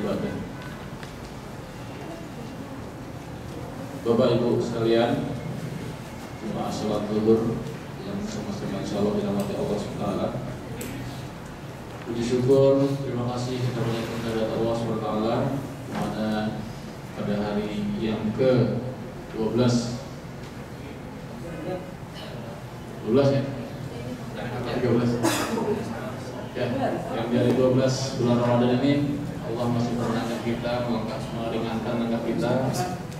ibadah. Bapak Ibu sekalian, jemaah salat zuhur yang sama-sama insyaallah dirahmati Allah SWT. Puji syukur, terima kasih kita panjatkan kehadirat Allah SWT, mana pada hari yang ke-12 ya? 13 ya, yang dari 12 bulan Ramadan ini Allah masih mengangkat kita, meringankan langkah kita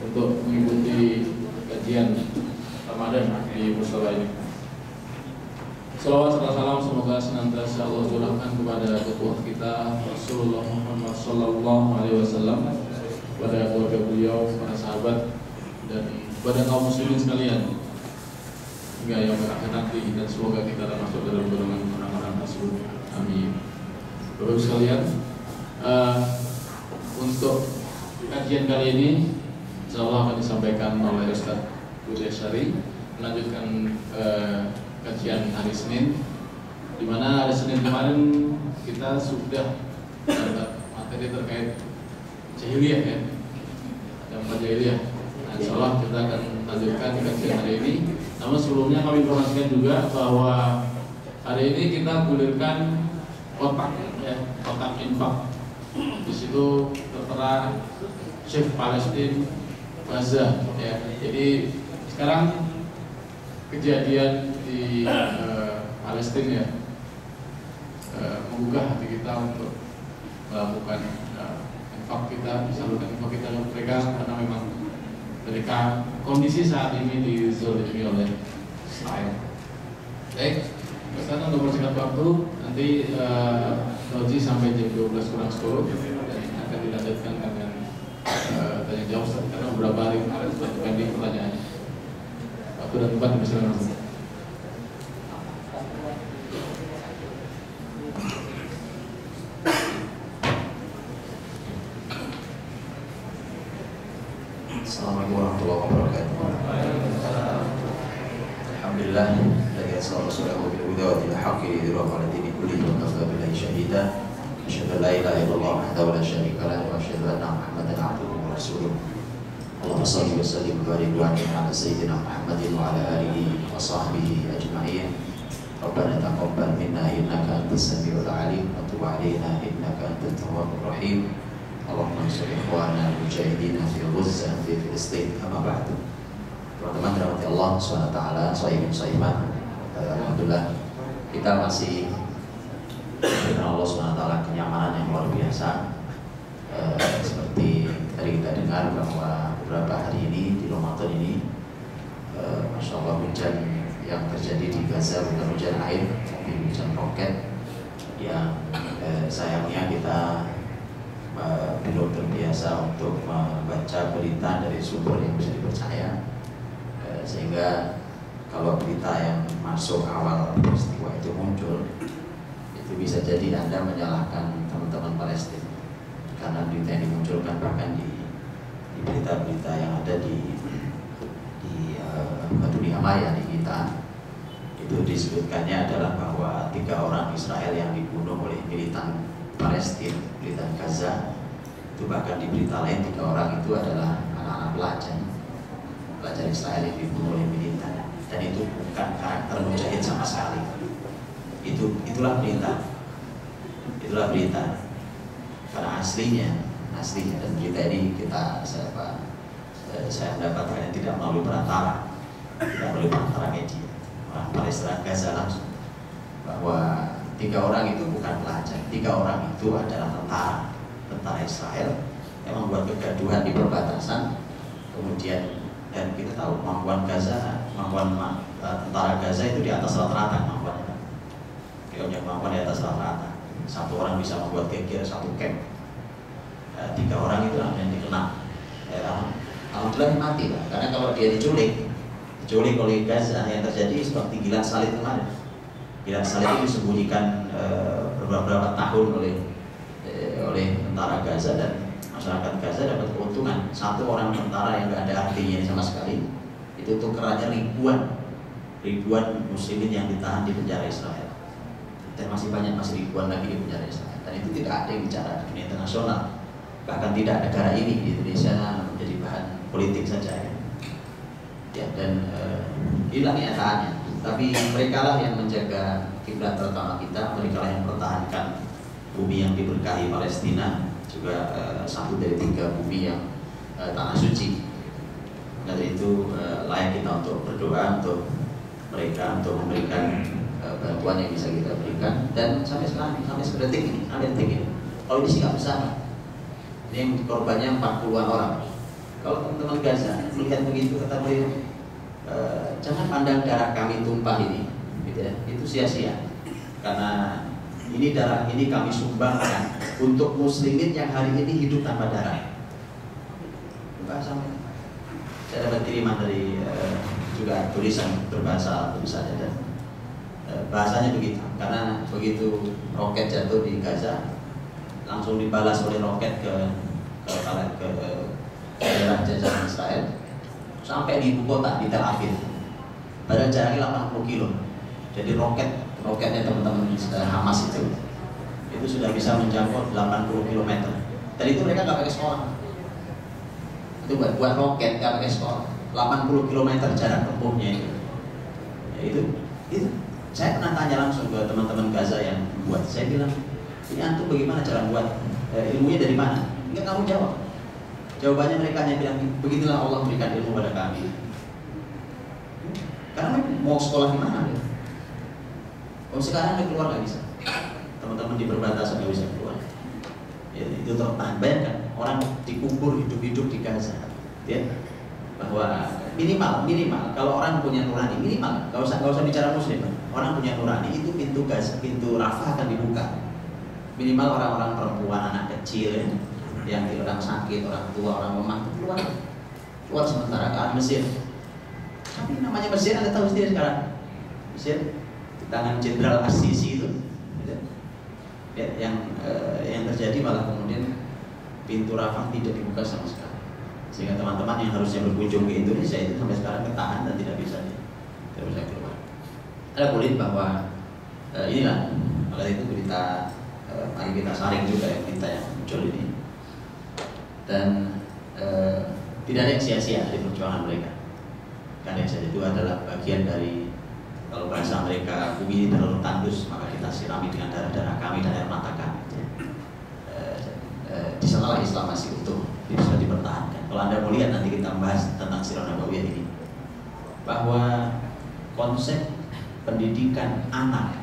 untuk mengikuti kajian Ramadan di musala ini. Salawat serta salam semoga senantiasa Allah curahkan kepada ketua kita Rasulullah Muhammad SAW, kepada keluarga beliau, para sahabat, dan kepada kaum muslimin sekalian hingga yang berakhir nanti, dan semoga kita termasuk dalam golongan orang-orang tersebut. Amin. Bapak sekalian, untuk kajian kali ini insyaallah akan disampaikan oleh Ustaz Budi Syari, melanjutkan kajian hari Senin, di mana hari Senin kemarin kita sudah dapat materi terkait jahiliyah ya, ada jahiliyah. Nah, insyaallah kita akan lanjutkan kajian hari ini. Namun sebelumnya kami informasikan juga bahwa hari ini kita gulirkan kotak ya, kotak infak. Di situ tertera Syekh Palestina Gaza ya. Jadi sekarang kejadian di Palestina ya, menggugah hati kita untuk melakukan infak kita, disalurkan infak kita ke mereka, karena memang mereka kondisi saat ini dizolimi oleh Israel. Baik, sekarang untuk persingkat waktu nanti Roji sampai jam 12 kurang 10 dan akan dilanjutkan dengan tanya jawab karena beberapa hari kemarin sudah pending pertanyaannya. Waktu dan tempat dipersilakan langsung. Assalamualaikum warahmatullahi wabarakatuh. Alhamdulillah, dari asal Rasulullah bil huda wa bil haqqi yudhhiru ala dini kulli wa kafa billahi shahida. Asyhadu an la ilaha illallah wahdahu la syarika lahu wa asyhadu anna Muhammadan abduhu wa rasuluh. Allahumma shalli wa sallim wa barik ala sayyidina Muhammadin wa ala alihi wa sahbihi ajma'in. Rabbana taqabbal minna innaka antas samiul alim wa tub alaina innaka antat tawwabur rahim. Allahumma ansur ikhwana mujahidina fi Gaza fi Filistin, amma ba'du. Teman-teman dirahmati Allah SWT, shaimin shaimat. Alhamdulillah kita masih dengan Allah SWT kenyamanan yang luar biasa. Seperti tadi kita dengar bahwa beberapa hari ini di Ramadan ini, Masya Allah, hujan yang terjadi di Gaza bukan hujan air, tapi hujan roket yang sayangnya kita belum terbiasa untuk membaca berita dari sumber yang bisa dipercaya, sehingga kalau berita yang masuk awal peristiwa itu muncul, itu bisa jadi Anda menyalahkan teman-teman Palestina, karena berita yang dimunculkan bahkan di berita-berita yang ada di dunia maya di kita, itu disebutkannya adalah bahwa 3 orang Israel yang dibunuh oleh militan Palestina, militan Gaza. Itu bahkan di berita lain 3 orang itu adalah anak-anak pelajar Israel yang dibunuh oleh militan, dan itu bukan karakter mujahid sama sekali. Itulah berita karena aslinya dan berita ini saya mendapatkan tidak melalui perantara media orang Palestina Gaza langsung, bahwa 3 orang itu bukan pelajar, 3 orang itu adalah tentara Israel yang membuat kegaduhan di perbatasan. Kemudian, dan kita tahu kemampuan tentara Gaza itu di atas rata-rata kemampuannya. Dia punya kemampuan di atas rata-rata. 1 orang bisa membuat geger 1 camp. 3 orang itu yang dikenal. Alhamdulillah mati lah, karena kalau dia diculik oleh Gaza, yang terjadi seperti Gilan Salib kemarin. Gilan Salib itu disembunyikan beberapa tahun oleh tentara Gaza, dan masyarakat Gaza dapat keuntungan. 1 orang tentara yang nggak ada artinya sama sekali, itu tukerannya ribuan muslimin yang ditahan di penjara Israel, dan masih ribuan lagi di penjara Israel. Dan itu tidak ada yang bicara di dunia internasional. bahkan tidak negara ini di Indonesia menjadi bahan politik saja ya. Ya, dan inilah kenyataannya. Tapi mereka lah yang menjaga kiblat pertama kita, mereka lah yang mempertahankan bumi yang diberkahi Palestina, juga satu dari 3 bumi yang tanah suci. Dari itu layak kita untuk berdoa untuk mereka, untuk memberikan bantuan yang bisa kita berikan. Dan sampai sekarang, sampai detik ini, kalau ini sih nggak besar. Ini yang korbannya 40-an orang. Kalau teman-teman Gaza melihat begitu, kata beliau, jangan pandang darah kami tumpah ini, gitu ya, itu sia-sia. Karena ini darah ini kami sumbangkan untuk muslimin yang hari ini hidup tanpa darah. Bahasa saya dapat kiriman dari juga tulisan berbahasa tulisannya, dan bahasanya begitu. Karena begitu roket jatuh di Gaza, langsung dibalas oleh roket ke daerah jajahan Israel sampai di ibu kota, di Tel Aviv. Padahal jaraknya 80 kilo. Jadi roketnya teman-teman Hamas itu sudah bisa menjangkau 80 km. Dan itu mereka nggak pakai sekolah. Itu buat roket nggak pakai sekolah. 80 km jarak tempuhnya itu. Ya, itu. Saya pernah tanya langsung ke teman-teman Gaza yang buat. Saya bilang, ini antum bagaimana cara buat? Ilmunya dari mana? Enggak, kamu jawab. Jawabannya mereka hanya bilang, beginilah Allah berikan ilmu pada kami. Karena mau sekolah di mana? Oh, sekarang udah keluar nggak bisa. Teman-teman di perbatasan nggak bisa keluar. Ya, itu tertahan. Bayangkan orang dikubur hidup-hidup di Gaza. Ya, bahwa minimal kalau orang punya nurani, minimal nggak usah bicara muslim, orang punya nurani itu pintu Gaza, pintu Rafah akan dibuka. Minimal orang-orang perempuan, anak kecil ya, yang orang sakit, orang tua, orang lemah keluar sementara ke arah Mesir. Tapi namanya Mesir, Anda tahu sendiri sekarang, Mesir di tangan Jenderal As-Sisi itu, ya, yang terjadi malah kemudian pintu Rafah tidak dibuka sama sekali, sehingga teman-teman yang harusnya berkunjung ke Indonesia itu sampai sekarang ketahan dan tidak bisa keluar. Ada kulit bahwa inilah, maka itu berita. Mari kita saring juga ya berita yang muncul ini, dan tidak ada yang sia-sia dari perjuangan mereka. Karena yang itu adalah bagian dari, kalau bahasa mereka, bumi ini terlalu tandus, maka kita sirami dengan darah-darah kami dan air mata kami. Di sanalah Islam masih utuh, bisa dipertahankan. Kalau Anda mau lihat, nanti kita membahas tentang Sirah Nabawiyah ini, bahwa konsep pendidikan anak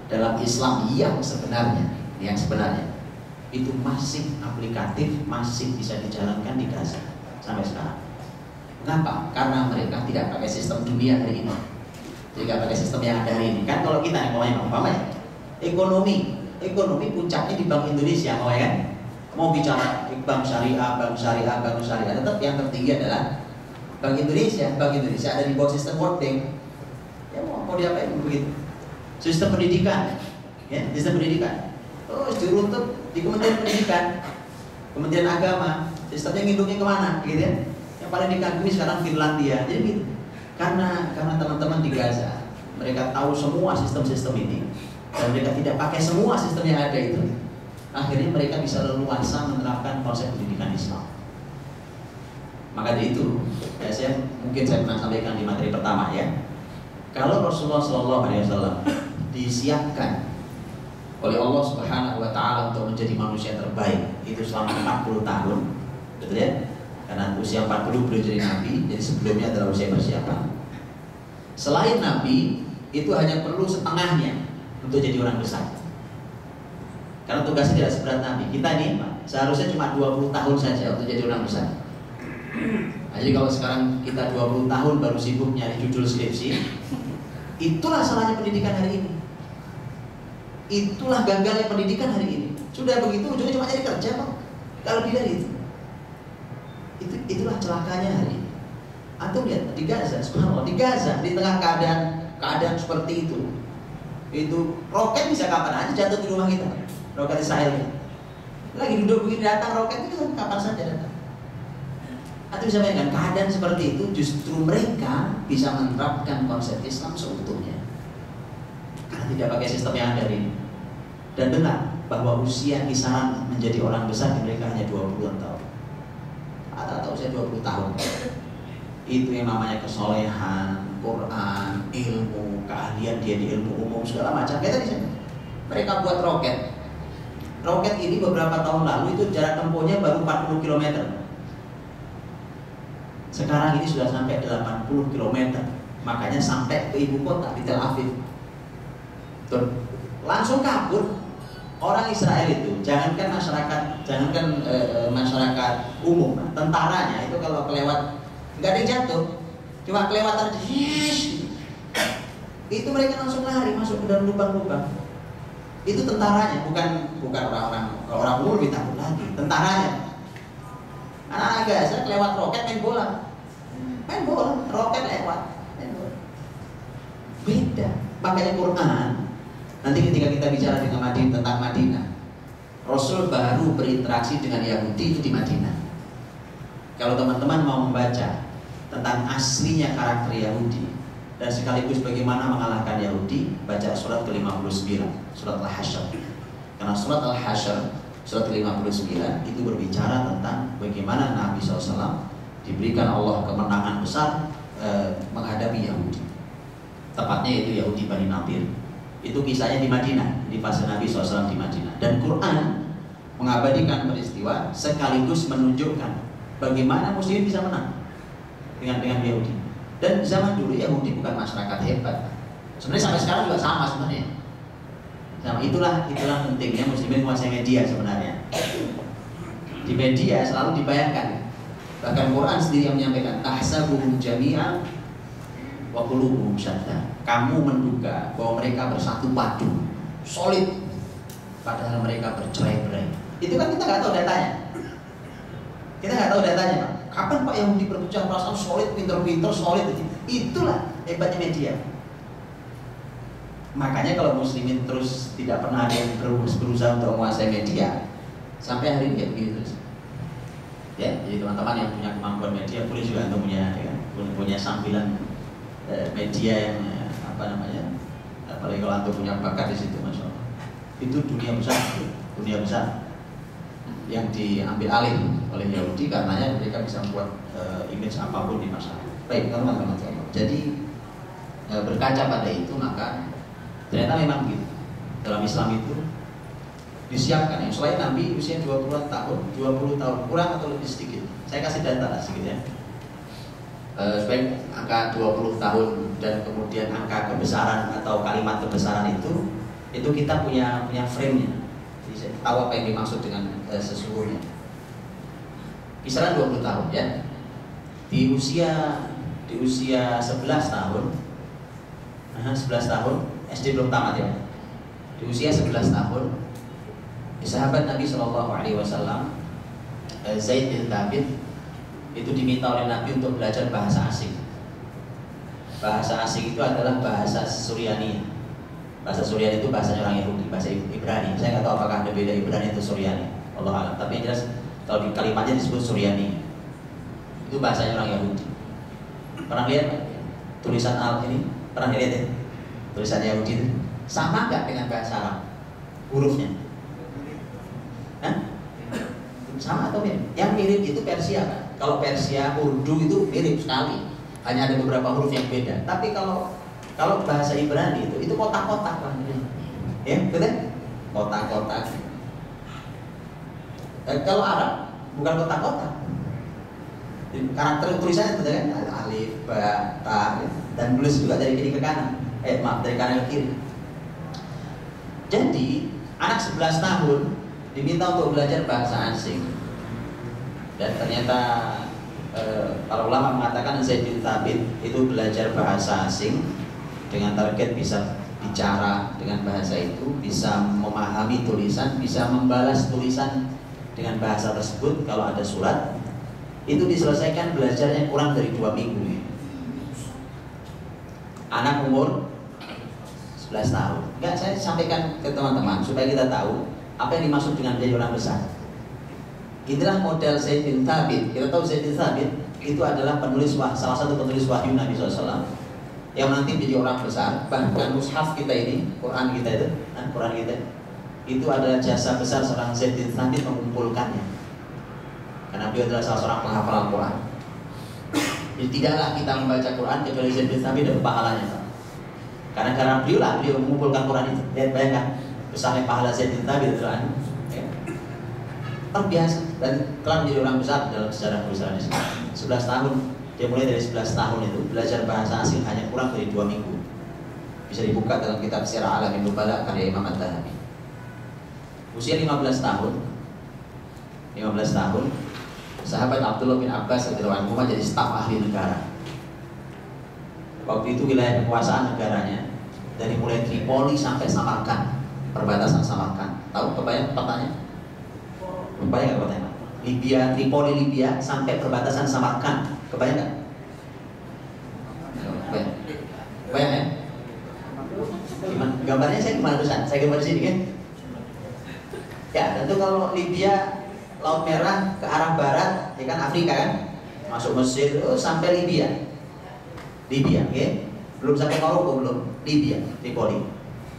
dalam Islam yang sebenarnya itu masih aplikatif, masih bisa dijalankan di Gaza sampai sekarang. Kenapa? Karena mereka tidak pakai sistem dunia hari ini, tidak pakai sistem yang ada hari ini. Kan kalau kita yang umpamanya ekonomi puncaknya di Bank Indonesia, mau bicara bank syariah, tetap yang tertinggi adalah Bank Indonesia. Bank Indonesia ada di bawah sistem World Bank. Ya mau diapain begitu? Sistem pendidikan, ya, sistem pendidikan. Terus diruntut di Kementerian Pendidikan, Kementerian Agama, sistemnya nginduknya kemana, gitu ya? Yang paling dikagumi sekarang Finlandia, jadi gitu. Karena teman-teman di Gaza, mereka tahu semua sistem-sistem ini, dan mereka tidak pakai semua sistem yang ada itu. Akhirnya mereka bisa leluasa menerapkan konsep pendidikan Islam. Maka dari itu, ya, saya pernah sampaikan di materi pertama ya. Kalau Rasulullah SAW disiapkan oleh Allah Subhanahu wa Ta'ala untuk menjadi manusia terbaik itu selama 40 tahun, betul ya? Karena usia 40 beliau jadi nabi, jadi sebelumnya adalah usia persiapan. Selain nabi, itu hanya perlu setengahnya untuk jadi orang besar. Karena tugasnya tidak seberat nabi. Kita ini seharusnya cuma 20 tahun saja untuk jadi orang besar. Nah, jadi kalau sekarang kita 20 tahun baru sibuk nyari judul skripsi, itulah salahnya pendidikan hari ini. Itulah gagalnya pendidikan hari ini. Sudah begitu ujungnya cuma cari kerja, Pak. Kalau tidak itu. Itulah celakanya hari ini. Antum lihat di Gaza, subhanallah, di Gaza di tengah keadaan seperti itu roket bisa kapan aja jatuh di rumah kita. Roket Israel. Lagi duduk begini datang roket itu kapan saja datang. Antum bisa bayangkan keadaan seperti itu, justru mereka bisa menerapkan konsep Islam seutuhnya. Karena tidak pakai sistem yang ada ini. Dan benar, bahwa usia kisaran menjadi orang besar di mereka hanya 20 tahun atau usia 20 tahun. Itu yang namanya kesolehan, Quran, ilmu, keahlian dia di ilmu umum segala macam. Kayak tadi mereka buat roket. Roket ini beberapa tahun lalu itu jarak tempuhnya baru 40 km. Sekarang ini sudah sampai 80 km. Makanya sampai ke ibu kota di Tel Aviv. Tuh, langsung kabur. Orang Israel itu, jangankan masyarakat umum, tentaranya itu kalau kelewat nggak ada yang jatuh, cuma kelewatan itu mereka langsung lari masuk ke dalam lubang-lubang. Itu tentaranya, bukan orang umur lebih takut lagi, tentaranya. Anak-anak Gaza kelewat roket main bola, roket lewat, main bola. Beda, makanya Quran. Nanti ketika kita bicara tentang Madinah, Rasul baru berinteraksi dengan Yahudi itu di Madinah. Kalau teman-teman mau membaca tentang aslinya karakter Yahudi dan sekaligus bagaimana mengalahkan Yahudi, baca surat ke-59, surat Al-Hasyr. Karena surat Al-Hasyr, surat ke-59 itu berbicara tentang bagaimana Nabi SAW diberikan Allah kemenangan besar menghadapi Yahudi. Tepatnya itu Yahudi Bani Nadir. Itu kisahnya di Madinah, di fase Nabi SAW di Madinah. Dan Quran mengabadikan peristiwa sekaligus menunjukkan bagaimana Muslim bisa menang dengan Yahudi. Dan zaman dulu Yahudi bukan masyarakat hebat. Sebenarnya sampai sekarang juga sama sebenarnya. Nah, itulah pentingnya Muslimin menguasai media sebenarnya. Di media selalu dibayangkan. Bahkan Quran sendiri yang menyampaikan tahsabuhum jami'an wa qulubuhum syatta. Kamu menduga bahwa mereka bersatu padu, solid, padahal mereka bercerai-berai. Itu kan kita nggak tahu datanya. Kita nggak tahu datanya, Pak. Kapan Pak Yahudi berpecah perasaan solid, pinter-pinter, solid? Itulah hebatnya media. Makanya kalau Muslimin terus tidak pernah ada yang berusaha untuk menguasai media, sampai hari ini ya begitu terus. Ya, jadi teman-teman yang punya kemampuan media boleh juga untuk punya sambilan media yang apalagi kalau antum punya bakat di situ, masya Allah. Itu dunia besar yang diambil alih oleh Yahudi karenanya mereka bisa membuat image apapun di masyarakat. Baik teman-teman, jadi berkaca pada itu maka ternyata memang gitu. Dalam Islam itu disiapkan yang selain Nabi usia 20 tahun kurang atau lebih sedikit. Saya kasih data sedikit ya. Supaya angka 20 tahun dan kemudian angka kebesaran atau kalimat kebesaran itu kita punya frame-nya. Jadi saya tahu apa yang dimaksud dengan sesungguhnya. Kisaran 20 tahun ya. Di usia 11 tahun. 11 tahun, SD belum tamat ya. Di usia 11 tahun, sahabat Nabi SAW Zaid bin Thabit itu diminta oleh Nabi untuk belajar bahasa asing. Bahasa asing itu adalah bahasa Suryani. Bahasa Suryani itu bahasanya orang Yahudi, bahasa Ibrani. Saya nggak tahu apakah ada beda Ibrani atau Suryani, Allah alam. Tapi yang jelas kalau di kalimatnya disebut Suryani. Itu bahasanya orang Yahudi. Pernah lihat tulisan ini? Pernah lihat ya? Tulisan Yahudi itu sama nggak dengan bahasa Arab? Hurufnya? Sama atau mirip? Yang mirip itu Persia kan? Kalau Persia, Urdu itu mirip sekali. Hanya ada beberapa huruf yang beda. Tapi kalau bahasa Ibrani itu kotak-kotak lah. Ya, betul? Kotak-kotak. Kalau Arab bukan kotak-kotak. Karakter tulisannya betul kan? Alif, ba, ta, dan tulis juga dari kiri ke kanan. Dari kanan ke kiri. Jadi anak 11 tahun diminta untuk belajar bahasa asing. Dan ternyata para ulama mengatakan Zaid bin Thabit itu belajar bahasa asing dengan target bisa bicara dengan bahasa itu, bisa memahami tulisan, bisa membalas tulisan dengan bahasa tersebut. Kalau ada surat itu diselesaikan belajarnya kurang dari 2 minggu. Anak umur 11 tahun. Enggak, saya sampaikan ke teman-teman supaya kita tahu apa yang dimaksud dengan menjadi orang besar. Inilah model Zaid bin Thabit. Kita tahu Zaid bin Thabit itu adalah salah satu penulis wahyu Nabi SAW yang nanti menjadi orang besar. Bahkan mushaf kita ini, Quran kita itu, Quran kita itu adalah jasa besar seorang Zaid bin Thabit mengumpulkannya. Karena beliau adalah salah seorang penghafal Al-Quran. Jadi tidaklah kita membaca Quran kecuali Zaid bin Thabit ada pahalanya. Karena beliau mengumpulkan Quran itu. Lihat, bayangkan besarnya pahala Zaid bin Thabit ya. Terbiasa dan telah menjadi orang besar dalam sejarah perusahaan Islam. 11 tahun, dia mulai dari 11 tahun itu belajar bahasa asing hanya kurang dari 2 minggu. Bisa dibuka dalam kitab Sirah Alamin Nubala karya Imam Ad-Dhahabi. Usia 15 tahun, sahabat Abdullah bin Abbas radhiyallahu anhu jadi staf ahli negara. Waktu itu wilayah kekuasaan negaranya dari mulai Tripoli sampai Samarkand, perbatasan Samarkand. Tahu kebayang petanya? Kebayang nggak petanya? Libya, Tripoli Libya sampai perbatasan Samarkand. Kebayang nggak? Kebayang ya? Gimana? Gambarnya saya gimana tulisan? Saya gambar di sini kan? Ya, tentu kalau Libya Laut Merah ke arah barat, ya kan Afrika kan, masuk Mesir sampai Libya, oke? Belum sampai Maroko belum, Libya, Tripoli.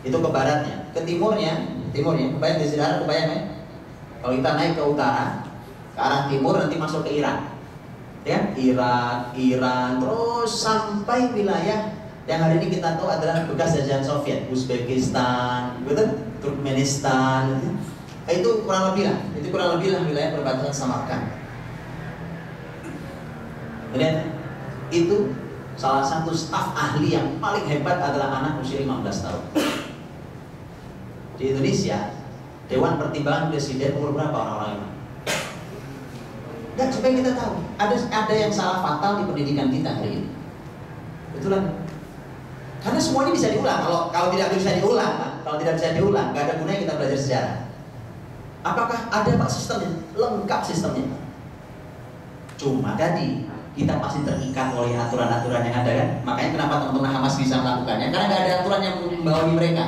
Itu ke baratnya, ke timurnya, kebayang di sini, kebayang ya? Kalau kita naik ke utara, ke arah timur nanti masuk ke Irak, ya, Iran, terus sampai wilayah yang hari ini kita tahu adalah bekas jajahan Soviet, Uzbekistan, betul, Turkmenistan. Itu kurang lebih lah wilayah perbatasan Samarkand. Lihat, itu salah satu staf ahli yang paling hebat adalah anak usia 15 tahun. Di Indonesia, Dewan Pertimbangan Presiden umur berapa orang-orang itu? Dan supaya kita tahu, ada yang salah fatal di pendidikan kita hari ini. Betulan. Karena semuanya bisa diulang. Kalau tidak bisa diulang, nggak ada gunanya kita belajar sejarah. Apakah ada Pak sistemnya? Lengkap sistemnya. Cuma tadi kita pasti terikat oleh aturan-aturan yang ada kan. Makanya kenapa teman-teman Hamas bisa melakukannya? Karena nggak ada aturan yang membawahi mereka.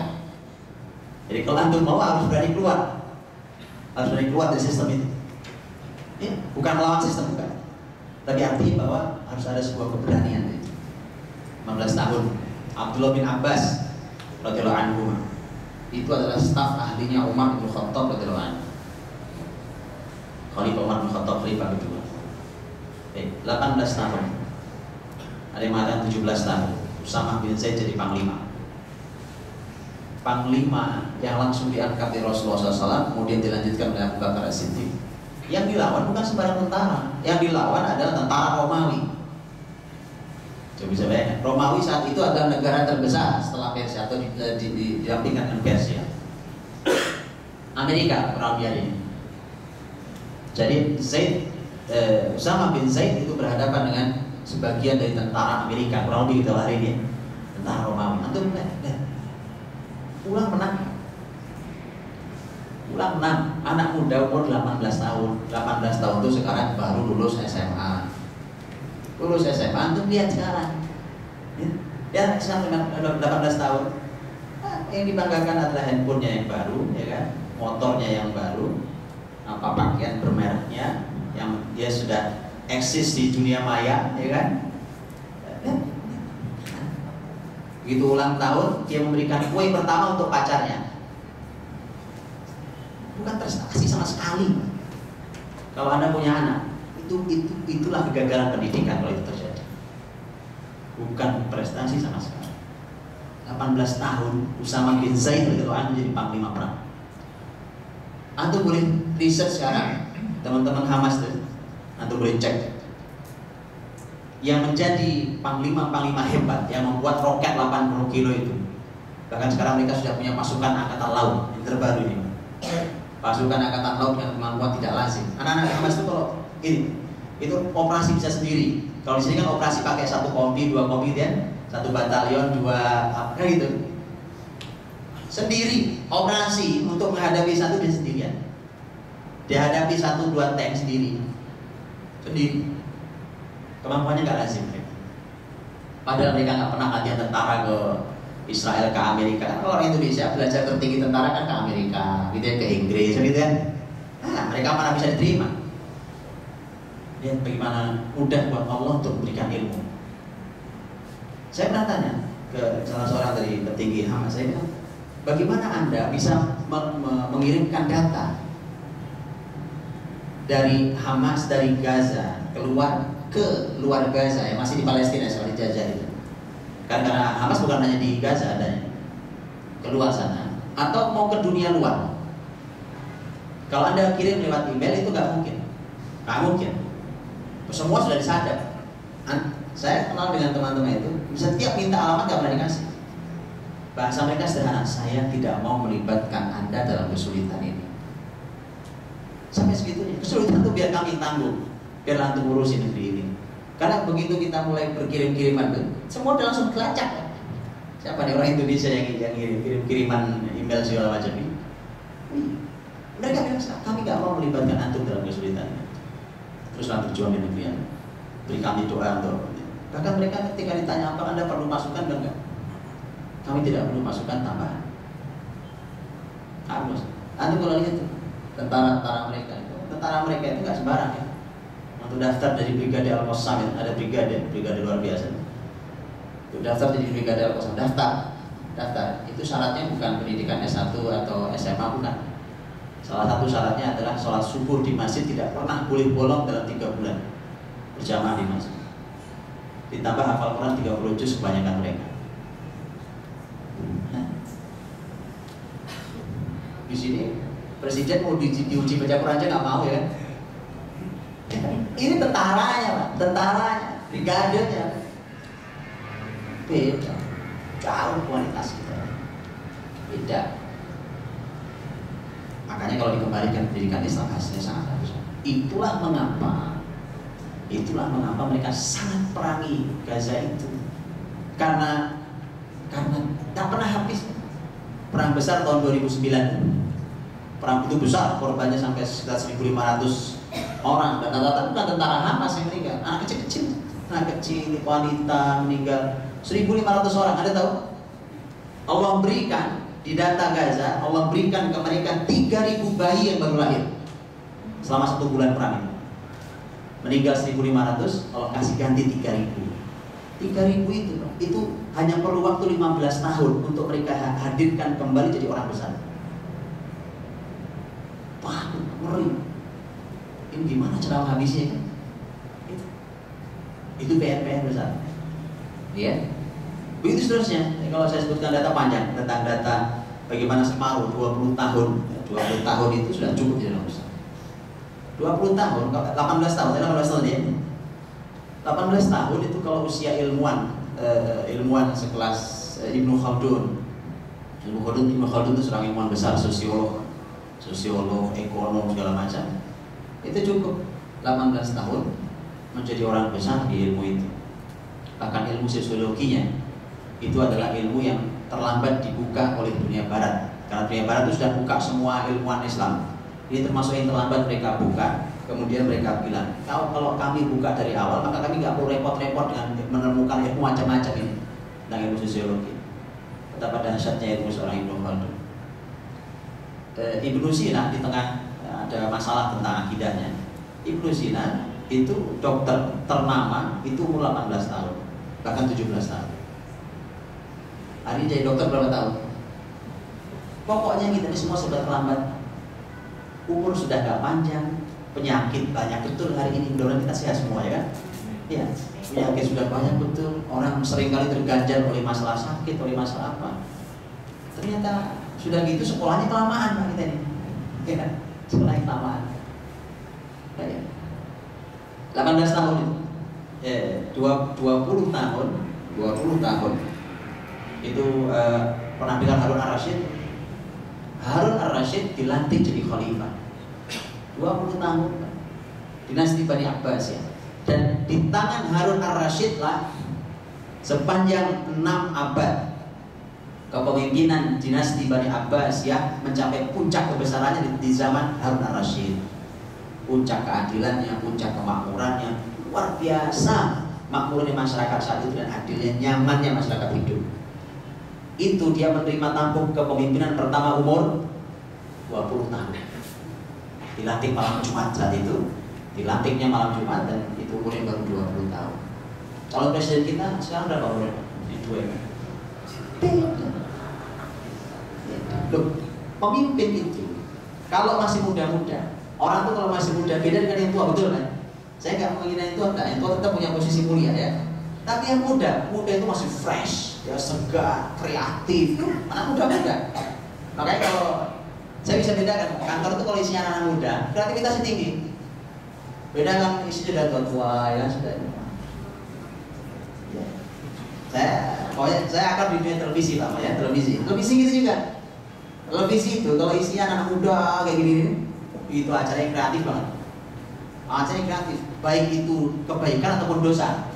Jadi kalau antum mau harus berani keluar dari sistem itu. Ya, bukan melawan sistem bukan. Tapi artinya bahwa harus ada sebuah keberanian. 15 tahun. Abdullah bin Abbas radhiyallahu anhu itu adalah staf ahlinya Umar bin Khattab radhiyallahu anhu. Khalifah Umar bin Khattab khalifah kedua. 18 tahun. Ada yang mengatakan 17 tahun. Usamah bin Zaid jadi panglima. Panglima yang langsung diangkat di Rasulullah SAW, kemudian dilanjutkan oleh Abu Bakar As-Siddiq. Yang dilawan bukan sembarang tentara. Yang dilawan adalah tentara Romawi. Coba bisa bayangkan, Romawi saat itu adalah negara terbesar setelah Persia atau didampingkan dengan Persia. Amerika kurang lebih ini. Jadi Usamah bin Zaid itu berhadapan dengan sebagian dari tentara Amerika, kurang lebih kita hari ini, tentara Romawi. Antum pulang menang, anak muda umur 18 tahun itu sekarang baru lulus SMA. Antum lihat sekarang, ya sekarang 18 tahun. Yang dibanggakan adalah handphonenya yang baru, ya kan, motornya yang baru, pakaian bermereknya, yang dia sudah eksis di dunia maya, ya kan. Begitu ulang tahun, dia memberikan kue pertama untuk pacarnya. Bukan prestasi sama sekali. Kalau Anda punya anak, itulah kegagalan pendidikan kalau itu terjadi. Bukan prestasi sama sekali. 18 tahun, Usamah bin Zaid radhiyallahu anhu jadi panglima perang. Antum boleh riset sekarang, teman-teman Hamas tuh, antum boleh cek. Yang menjadi panglima hebat yang membuat roket 80 kilo itu, bahkan sekarang mereka sudah punya pasukan angkatan laut yang terbaru ini. Pasukan angkatan laut yang kemampuan tidak lazim. Anak-anak Hamas itu kalau ini, itu operasi bisa sendiri. Kalau di sini kan operasi pakai 1 kompi, 2 kompi, dan 1 batalion, 2 apa gitu. Sendiri operasi untuk menghadapi satu dia sendirian. Dihadapi 1-2 tank sendiri. Kemampuannya nggak lazim mereka. Padahal mereka nggak pernah latihan tentara ke Israel, ke Amerika. Kalau orang Indonesia belajar tertinggi tentara kan ke Amerika, gitu ya, ke Inggris, gitu kan. Mereka mana bisa diterima. Lihat bagaimana mudah buat Allah untuk memberikan ilmu. Saya pernah tanya ke salah seorang dari petinggi Hamas, saya bilang, Bagaimana Anda bisa mengirimkan data dari Hamas dari Gaza keluar ke luar Gaza, yang masih di Palestina soal dijajah itu? Karena Hamas bukan hanya di Gaza adanya, keluar sana, atau mau ke dunia luar. Kalau Anda kirim lewat email itu nggak mungkin. Semua sudah disadap. Saya kenal dengan teman-teman itu, setiap minta alamat nggak pernah dikasih. Bahasa mereka sederhana, saya tidak mau melibatkan Anda dalam kesulitan ini. Sampai segitunya. Kesulitan itu biar kami tanggung, biar antum urusin negeri ini. Karena begitu kita mulai berkirim-kiriman tuh, semua udah langsung kelacak. Siapa nih orang Indonesia yang kirim-kiriman email segala macam ini? Mereka bilang, kami nggak mau melibatkan antum dalam kesulitan ini. Teruslah berjuang di negeri ini. Beri kami doa untuk. Bahkan mereka ketika ditanya apa Anda perlu masukan dan enggak? Kami tidak perlu masukan tambahan. Harus. Antum kalau lihat tuh, tentara mereka itu nggak sembarang ya. Untuk daftar dari Brigade Al-Qassam, ada brigade luar biasa. Untuk daftar jadi Brigade Al-Qassam, daftar. Itu syaratnya bukan pendidikan S1 atau SMA, bukan. Salah satu syaratnya adalah sholat subuh di masjid tidak pernah boleh bolong dalam 3 bulan berjamaah di masjid. Ditambah hafal Quran 30 juz kebanyakan mereka. Di sini presiden mau diuji baca Quran aja nggak mau ya. Ini tentaranya, Pak. Brigadenya. Beda. Jauh kualitas kita. Beda. Makanya kalau dikembalikan pendidikan Islam hasilnya sangat bagus. Itulah mengapa mereka sangat perangi Gaza itu. Karena tak pernah habis. Perang besar tahun 2009. Perang itu besar, korbannya sampai sekitar 1.500 orang. Dan rata-rata bukan tentara Hamas yang meninggal, anak kecil, wanita meninggal 1.500 orang. Anda tahu? Allah berikan di data Gaza, Allah berikan ke mereka 3.000 bayi yang baru lahir selama 1 bulan perang itu. Meninggal 1.500, Allah kasih ganti 3.000. 3.000 itu hanya perlu waktu 15 tahun untuk mereka hadirkan kembali jadi orang besar. Wah, ngeri. Ini gimana cara menghabisnya kan? Itu PR besar. Ya. Begitu seterusnya. Kalau saya sebutkan data panjang tentang data bagaimana separuh 20 tahun. 20 tahun itu sudah cukup jadi orang besar. 20 tahun, 18 tahun ya. 18 tahun itu kalau usia ilmuwan sekelas Ibnu Khaldun. Ibnu Khaldun itu seorang ilmuwan besar, sosiolog, ekonom segala macam. Itu cukup 18 tahun menjadi orang besar di ilmu itu. Bahkan ilmu sosiologinya itu adalah ilmu yang terlambat dibuka oleh dunia barat. Karena dunia barat itu sudah buka semua ilmuwan Islam. Ini termasuk yang terlambat mereka buka. Kemudian mereka bilang, kalau kami buka dari awal, maka kami nggak perlu repot-repot dengan menemukan ilmu macam-macam ini tentang ilmu sosiologi. Betapa dahsyatnya ilmu seorang Ibnu Khaldun. Ibnu Sina di tengah ada masalah tentang akidahnya. Ibnu Sina itu dokter ternama, itu umur 18 tahun, bahkan 17 tahun. Hari ini jadi dokter berapa tahun? Pokoknya kita ini semua sudah terlambat. Umur sudah gak panjang, penyakit banyak betul hari ini. Mudah-mudahan kita sehat semua ya kan? Ya, penyakit sudah banyak betul. Orang seringkali terganjal oleh masalah sakit, oleh masalah apa. Ternyata sudah gitu sekolahnya kelamaan Pak kita ini. Ya kan? Sekolahnya kelamaan. Ya. 18 tahun itu. 20 tahun. Itu pernah dengar Harun Ar-Rasyid? Harun Ar-Rasyid dilantik jadi khalifah 20 tahun dinasti Bani Abbas ya. Dan di tangan Harun Ar-Rasyid lah sepanjang 6 abad kepemimpinan dinasti Bani Abbas ya mencapai puncak kebesarannya di zaman Harun Ar-Rasyid. Puncak keadilannya, puncak kemakmurannya, luar biasa makmurnya masyarakat saat itu dan adilnya, nyamannya masyarakat hidup. Itu dia menerima tampuk kepemimpinan pertama umur 20 tahun. Dilantik malam Jumat saat itu. Dilantiknya malam Jumat dan itu umurnya baru 20 tahun. Calon presiden kita sekarang berapa umurnya? 2 ya. Loh, pemimpin itu kalau masih muda-muda, orang tuh kalau masih muda beda dengan yang tua, betul kan? Saya nggak menghina yang tua, yang tua tetap punya posisi mulia ya. Tapi yang muda itu masih fresh, ya segar, kreatif, anak muda-muda. Makanya kalau saya bisa bedakan, kantor itu kalau isinya anak muda, kreativitasnya tinggi. Beda kan isinya sudah tua ya sudah. Ya. Saya akan di dunia televisi Pak ya, televisi gitu juga. Televisi itu kalau isinya anak muda kayak gini, itu acara yang kreatif banget. Acara yang kreatif, baik itu kebaikan ataupun dosa.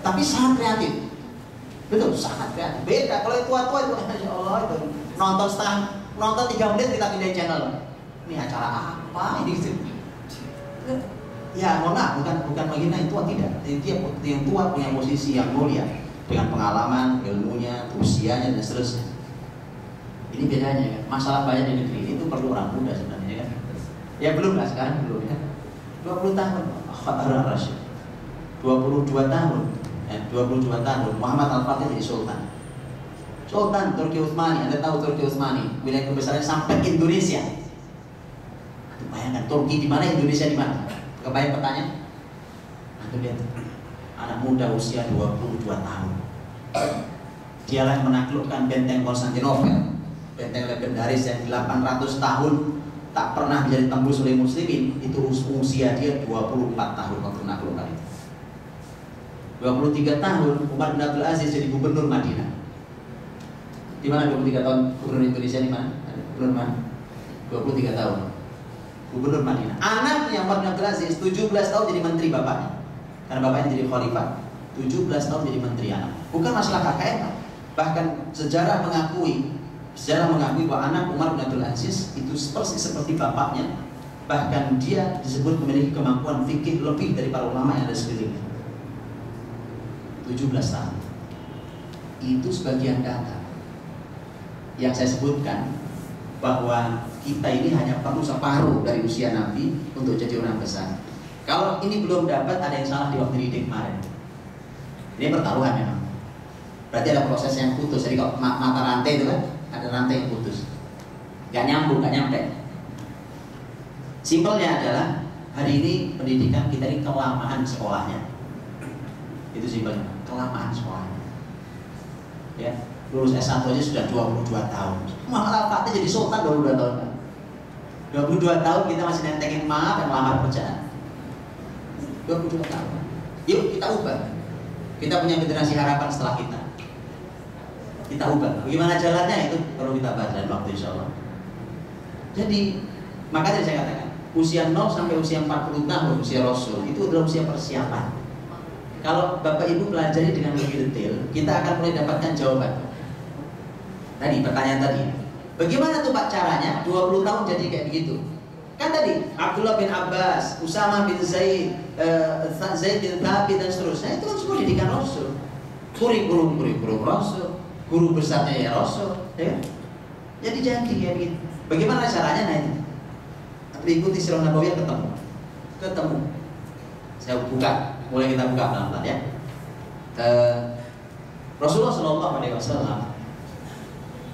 Tapi sangat kreatif. Betul, sangat kreatif. Beda kalau yang tua-tua itu, Masya Allah itu nonton 3 menit kita pindahin channel. Ini acara apa ini gitu. Ya, mohon maaf, bukan menghina yang tua, tidak. Yang tua punya posisi yang mulia dengan pengalaman, ilmunya, usianya dan seterusnya. Ini bedanya kan. Masalah banyak di negeri itu perlu orang muda sebenarnya kan. Ya belum lah sekarang belum ya. 20 tahun Harun Rasyid. 22 tahun. 22 tahun Muhammad Al-Fatih jadi sultan. Sultan Turki Utsmani, Anda tahu Turki Utsmani, wilayah kebesarannya sampai Indonesia. Bayangkan Turki di mana, Indonesia di mana? Kebayang petanya? Anda lihat, anak muda usia 22 tahun. Dialah yang menaklukkan benteng Konstantinopel, benteng legendaris yang 800 tahun tak pernah bisa ditembus oleh muslimin. Itu usia dia 24 tahun waktu menaklukkan itu. 23 tahun Umar bin Abdul Aziz jadi gubernur Madinah. Di mana 23 tahun gubernur Indonesia di mana? Gubernur mana? 23 tahun. Gubernur Madinah. Anaknya Umar bin Abdul Aziz 17 tahun jadi menteri bapaknya. Karena bapaknya jadi khalifah. 17 tahun jadi menteri anak. Bukan masalah KKN. Bahkan sejarah mengakui bahwa anak Umar bin Abdul Aziz itu persis seperti bapaknya. Bahkan dia disebut memiliki kemampuan fikih lebih dari para ulama yang ada sekelilingnya. 17 tahun. Itu sebagian data yang saya sebutkan bahwa kita ini hanya perlu separuh dari usia Nabi untuk jadi orang besar. Kalau ini belum dapat, ada yang salah di waktu didik kemarin. Ini pertaruhan memang. Berarti ada proses yang putus. Jadi kalau mata rantai itu kan ada rantai yang putus, gak nyambung, gak nyampe. Simpelnya adalah hari ini pendidikan kita ini kelamaan sekolahnya. Itu simpelnya, kelamaan sekolahnya. Ya, lulus S1 aja sudah 22 tahun. Malah Al-Fatih jadi sultan 22 tahun. 22 tahun kita masih nentengin maaf dan melamar pekerjaan. 22 tahun. Yuk kita ubah. Kita punya generasi harapan setelah kita. Kita ubah. Bagaimana jalannya itu perlu kita bahas dalam waktu insya Allah. Jadi makanya saya katakan usia 0 sampai usia 40 tahun usia Rasul itu adalah usia persiapan. Kalau Bapak Ibu pelajari dengan lebih detail, kita akan mulai dapatkan jawaban. Tadi pertanyaan tadi, bagaimana tuh Pak caranya 20 tahun jadi kayak begitu? Kan tadi Abdullah bin Abbas, Usama bin Zaid, Zaid bin Thabit dan seterusnya itu kan semua didikan Rasul. Kurikulum Rasul, guru besarnya ya Rasul, ya. Jadi kayak begitu. Bagaimana caranya? Nah itu ikuti sirah nabawiyah ketemu. Saya buka. Mulai kita buka pelan-pelan ya. Rasulullah SAW,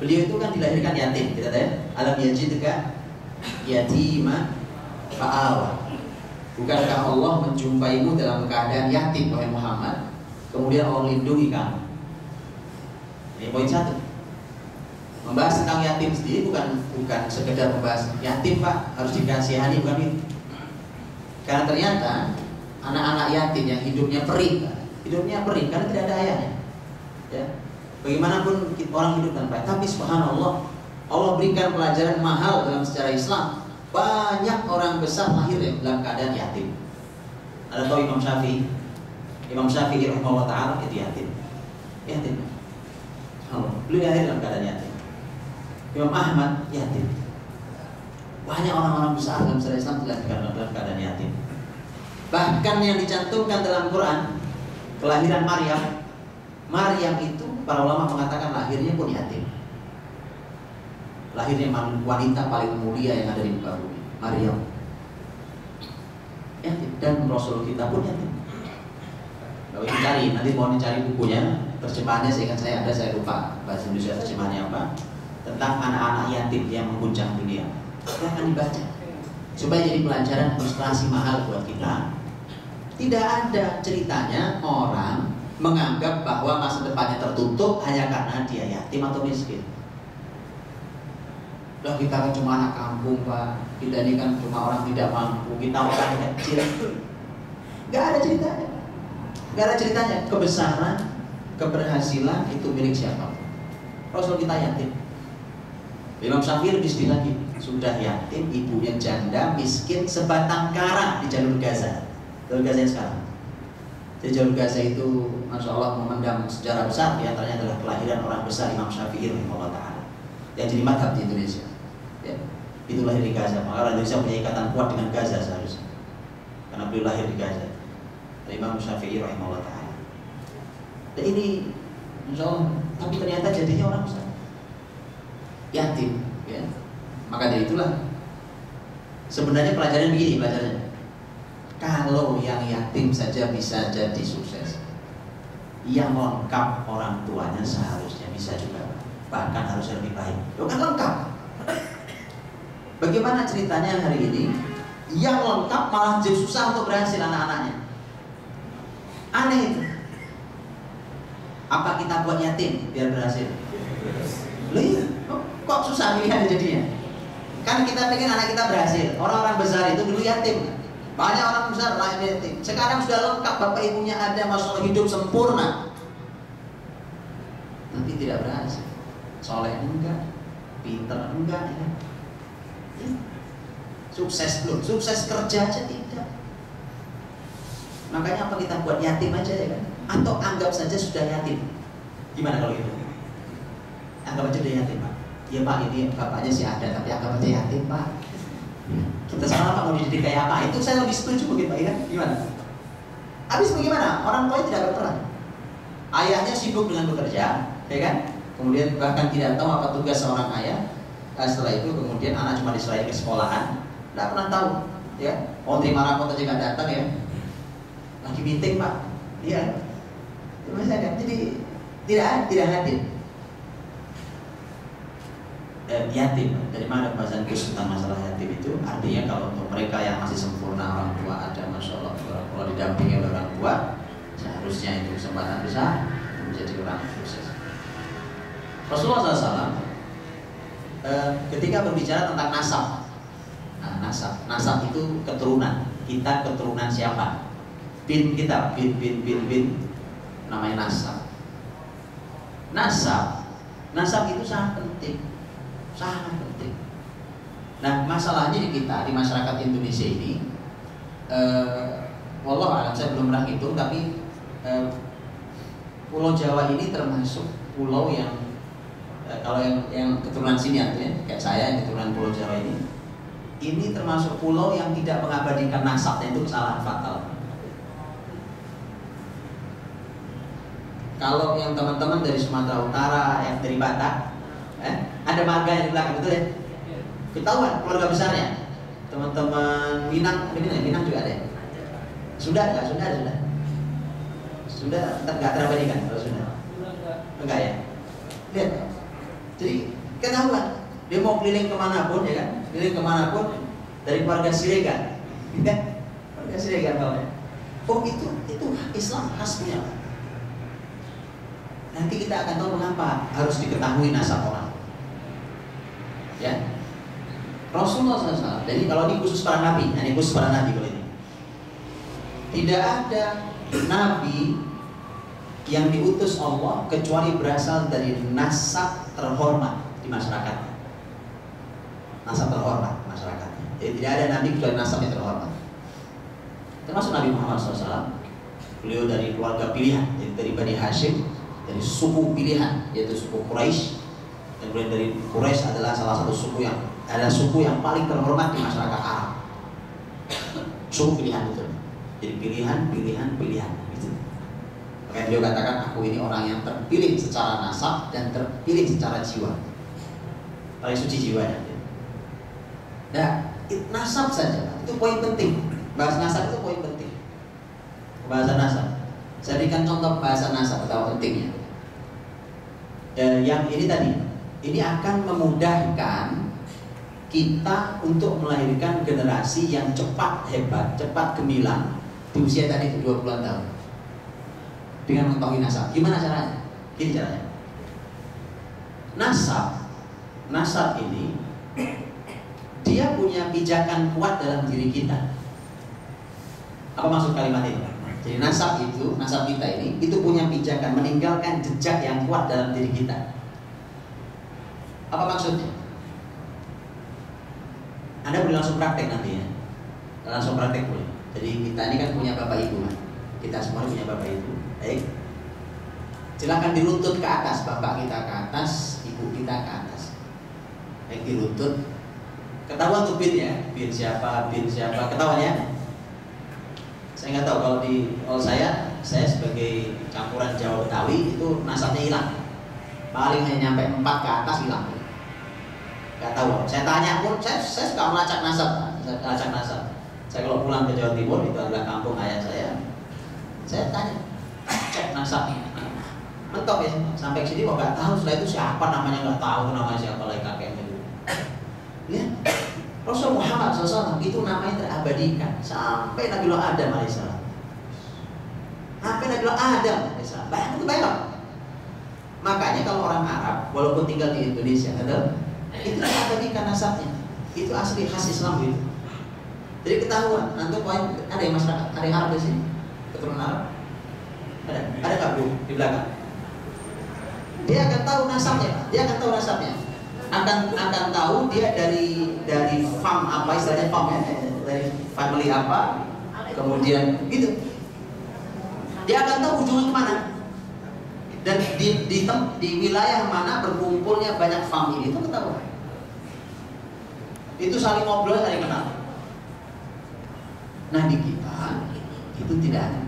beliau itu kan dilahirkan yatim, kita tahu ya. Alam yajidka yatima fa'awa. Bukankah Allah menjumpaimu dalam keadaan yatim wahai Muhammad, kemudian Allah lindungi kamu. Ini poin 1. Membahas tentang yatim sendiri bukan sekedar membahas yatim Pak harus dikasihani, bukan itu. Karena ternyata anak-anak yatim yang hidupnya perih karena tidak ada ayahnya. Ya. Bagaimanapun orang hidup tanpa ayah, tapi subhanallah Allah berikan pelajaran mahal dalam sejarah Islam. Banyak orang besar lahir dalam keadaan yatim. Ada tahu Imam Syafi'i? Imam Syafi'i rahimahullah ta'ala itu yatim. Beliau lahir dalam keadaan yatim. Imam Ahmad yatim. Banyak orang-orang besar dalam sejarah Islam dilahirkan dalam keadaan yatim. Bahkan yang dicantumkan dalam Quran, kelahiran Maryam itu para ulama mengatakan lahirnya pun yatim. Lahirnya wanita paling mulia yang ada di muka bumi, Maryam. Yatim. Dan Rasul kita pun yatim. Kalau nanti mau dicari bukunya, terjemahannya seingat saya ada, saya lupa bahasa Indonesia terjemahannya apa. tentang anak-anak yatim yang mengguncang dunia. Silahkan dibaca supaya jadi pelajaran ilustrasi mahal buat kita. Tidak ada ceritanya orang menganggap bahwa masa depannya tertutup hanya karena dia yatim atau miskin. Loh, kita kan cuma anak kampung, Pak. Kita ini kan cuma orang tidak mampu. Kita orang kecil. Gak ada ceritanya. Gak ada ceritanya. Kebesaran, keberhasilan itu milik siapa? Rasul kita yatim. Imam Syafi'i lebih sedih lagi. Sudah yatim, ibunya janda, miskin, sebatang kara di jalur Gaza. Jalur Gaza yang sekarang. Di jalur Gaza itu, Masya Allah, memendam sejarah besar. Di antaranya adalah kelahiran orang besar Imam Syafi'i rahimahullah ta'ala yang jadi madhab di Indonesia. Ya, itu lahir di Gaza. Maka orang Indonesia punya ikatan kuat dengan Gaza seharusnya, karena beliau lahir di Gaza. Imam Syafi'i rahimahullah ta'ala. Dan ini, Masya Allah, tapi ternyata jadinya orang besar yatim, ya. Maka dari itulah sebenarnya pelajaran begini pelajarannya. Kalau yang yatim saja bisa jadi sukses, yang lengkap orang tuanya seharusnya bisa juga, bahkan harus lebih baik. Itu kan lengkap. Bagaimana ceritanya hari ini yang lengkap malah jadi susah untuk berhasil anak-anaknya? Aneh itu. Apa kita buat yatim biar berhasil? Loh iya, kok susah pilihan jadinya? Kan kita pengen anak kita berhasil. Orang-orang besar itu dulu yatim. Banyak orang besar lahir yatim. Sekarang sudah lengkap, bapak ibunya ada, masalah hidup sempurna, tapi tidak berhasil. Soleh enggak, pinter enggak, ya. Sukses belum, sukses kerja aja tidak. Makanya apa kita buat yatim aja ya kan? Atau anggap saja sudah yatim. Gimana kalau gitu? Anggap aja udah yatim, Pak. Ya Pak, ini bapaknya sih ada, tapi anggap aja yatim, Pak. Kita sama Pak mau dididik kayak apa? Itu saya lebih setuju begitu Pak, ya? Gimana? Habis bagaimana? Orang tua tidak berperan. Ayahnya sibuk dengan bekerja, ya kan? Kemudian bahkan tidak tahu apa tugas seorang ayah. Setelah itu kemudian anak cuma diserahin ke sekolahan, tidak pernah tahu, ya. Mau terima rapot aja nggak datang, ya. Lagi meeting Pak, iya. Jadi tidak hadir. Yatim, dari mana pembahasan khusus tentang masalah yatim itu? Artinya kalau untuk mereka yang masih sempurna, orang tua ada, Masya Allah, kalau didampingi oleh orang tua, seharusnya itu kesempatan besar menjadi orang sukses. Rasulullah SAW ketika berbicara tentang nasab, nasab itu keturunan. Kita keturunan siapa? Bin kita, bin, namanya nasab. Nasab itu sangat penting. Sangat penting. Nah, masalahnya di kita, di masyarakat Indonesia ini, wallahualam saya belum pernah hitung, tapi Pulau Jawa ini termasuk pulau yang kalau yang keturunan sini artinya kayak saya yang keturunan Pulau Jawa ini termasuk pulau yang tidak mengabadikan nasabnya, itu kesalahan fatal. Kalau yang teman-teman dari Sumatera Utara, yang dari Batak, ada marga yang di belakang, betul ya? Ketahuan keluarga besarnya. Teman-teman Minang juga ada ya? Sudah, nggak terabadikan kalau sudah? Enggak ya? Lihat, jadi ketahuan dia mau keliling kemanapun, ya kan? Keliling kemanapun dari keluarga Siregar, kan? Keluarga Siregar bawahnya. Oh itu Islam khasnya. Nanti kita akan tahu mengapa harus diketahui nasab orang. Ya, Rasulullah SAW. Jadi kalau ini khusus para nabi, ini khusus para nabi kalau ini. Tidak ada nabi yang diutus Allah kecuali berasal dari nasab terhormat di masyarakat. Nasab terhormat masyarakatnya. Jadi tidak ada nabi kecuali nasab yang terhormat. Termasuk Nabi Muhammad SAW. Beliau dari keluarga pilihan, jadi dari Bani Hashim, dari suku pilihan, yaitu suku Quraisy. Dan kemudian dari Quraisy adalah salah satu suku yang paling terhormat di masyarakat Arab. Suku pilihan itu. Jadi pilihan gitu. Maka beliau katakan, aku ini orang yang terpilih secara nasab dan terpilih secara jiwa. Paling suci jiwanya. Nah, nasab saja itu poin penting. Bahas nasab itu poin penting. Bahasa nasab. Saya berikan contoh bahasa nasab betapa pentingnya. Yang ini tadi, ini akan memudahkan kita untuk melahirkan generasi yang cepat hebat, cepat gemilang di usia tadi 20-an tahun. Dengan mengetahui nasab. Gimana caranya? Gini caranya. Nasab ini dia punya pijakan kuat dalam diri kita. Apa maksud kalimat ini? Jadi nasab kita ini itu punya pijakan meninggalkan jejak yang kuat dalam diri kita. Apa maksudnya? Anda boleh langsung praktek nanti ya. Langsung praktek boleh. Jadi kita ini kan punya bapak ibu kan. Kita semua punya bapak ibu. Baik. Silakan diruntut ke atas, bapak kita ke atas, ibu kita ke atas. Baik, diruntut. Ketahuan tuh bin ya, bin siapa, ketahuan ya. Saya nggak tahu kalau saya sebagai campuran Jawa Betawi itu nasabnya hilang. Paling hanya nyampe 4 ke atas hilang. Gak tahu. Saya tanya pun, saya suka melacak nasab. Saya kalau pulang ke Jawa Timur, itu adalah kampung ayah saya tanya, cek nasabnya. Mentok ya, sampai ke sini kok nggak tahu. Setelah itu siapa namanya nggak tahu, namanya siapa lagi kakeknya dulu. Ya, Rasul Muhammad SAW itu namanya terabadikan sampai Nabiullah Adam alaihissalam. Bayang. Makanya kalau orang Arab, walaupun tinggal di Indonesia, itu terabadikan nasabnya. Itu asli khas Islam itu. Jadi ketahuan. Nanti ada yang masyarakat, ada yang Arab di sini, keturunan Arab. Ada nggak Bu di belakang? Dia akan tahu nasabnya. Akan tahu dia dari fam apa, istilahnya fam ya, dari family apa, kemudian gitu. Dia akan tahu ujungnya kemana. Dan di wilayah mana berkumpulnya banyak fam ini itu ketahuan. Itu saling ngobrol, saling kenal. Nah di kita itu tidak ada.